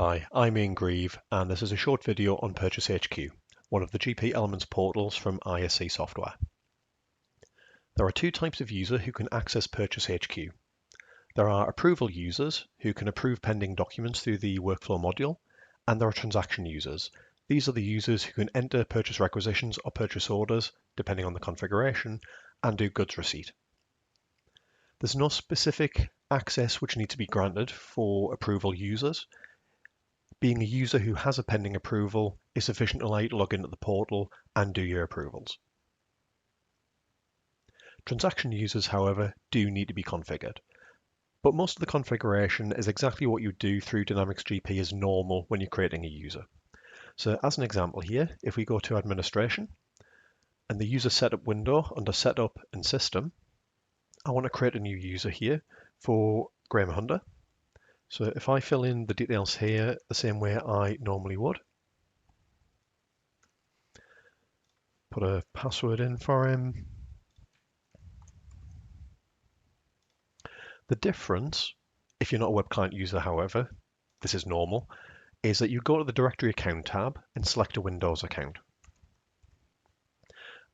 Hi, I'm Ian Grieve, and this is a short video on PurchaseHQ, one of the GP Elements portals from ISC Software. There are two types of user who can access PurchaseHQ. There are approval users who can approve pending documents through the workflow module, and there are transaction users. These are the users who can enter purchase requisitions or purchase orders, depending on the configuration, and do goods receipt. There's no specific access which needs to be granted for approval users. Being a user who has a pending approval is sufficient to allow you to log into the portal and do your approvals. Transaction users, however, do need to be configured. But most of the configuration is exactly what you do through Dynamics GP as normal when you're creating a user. So as an example here, if we go to Administration and the User Setup window under Setup and System, I want to create a new user here for Graham Hunter. So if I fill in the details here the same way I normally would, put a password in for him. The difference, if you're not a web client user, however, this is normal, is that you go to the Directory Account tab and select a Windows account.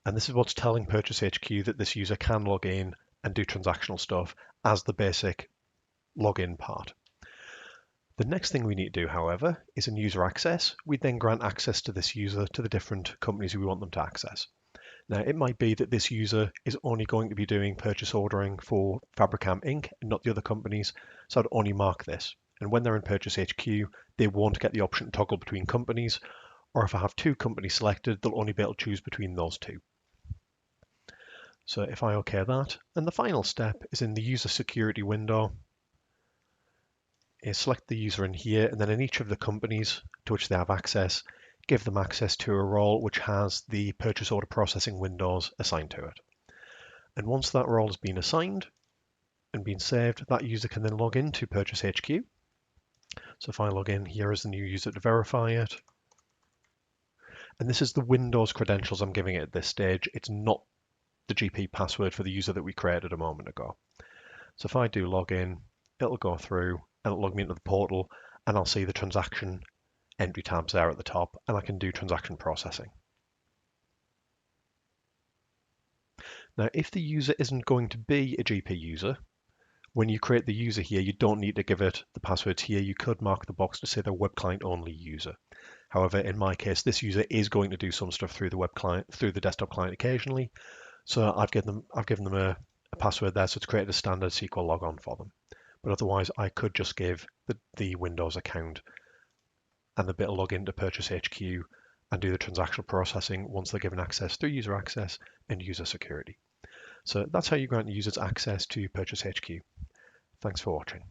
And this is what's telling PurchaseHQ that this user can log in and do transactional stuff as the basic login part. The next thing we need to do, however, is in user access. We then grant access to this user to the different companies we want them to access. Now, it might be that this user is only going to be doing purchase ordering for Fabricam Inc. and not the other companies, so I'd only mark this. And when they're in PurchaseHQ, they won't get the option to toggle between companies, or if I have two companies selected, they'll only be able to choose between those two. So if I OK that, and the final step is in the user security window, is select the user in here, and then in each of the companies to which they have access, give them access to a role which has the purchase order processing windows assigned to it. And once that role has been assigned and been saved, that user can then log into PurchaseHQ. So if I log in here as the new user to verify it, and this is the Windows credentials I'm giving it at this stage. It's not the GP password for the user that we created a moment ago. So if I do log in, it'll go through and it'll log me into the portal, and I'll see the transaction entry tabs there at the top, and I can do transaction processing. Now, if the user isn't going to be a GP user, when you create the user here, you don't need to give it the passwords here. You could mark the box to say they're web client only user. However, in my case, this user is going to do some stuff through the web client, through the desktop client occasionally. So I've given them a password there, so it's created a standard SQL logon for them. But otherwise, I could just give the Windows account and the bit of login to PurchaseHQ and do the transactional processing once they're given access through user access and user security. So that's how you grant users access to PurchaseHQ. Thanks for watching.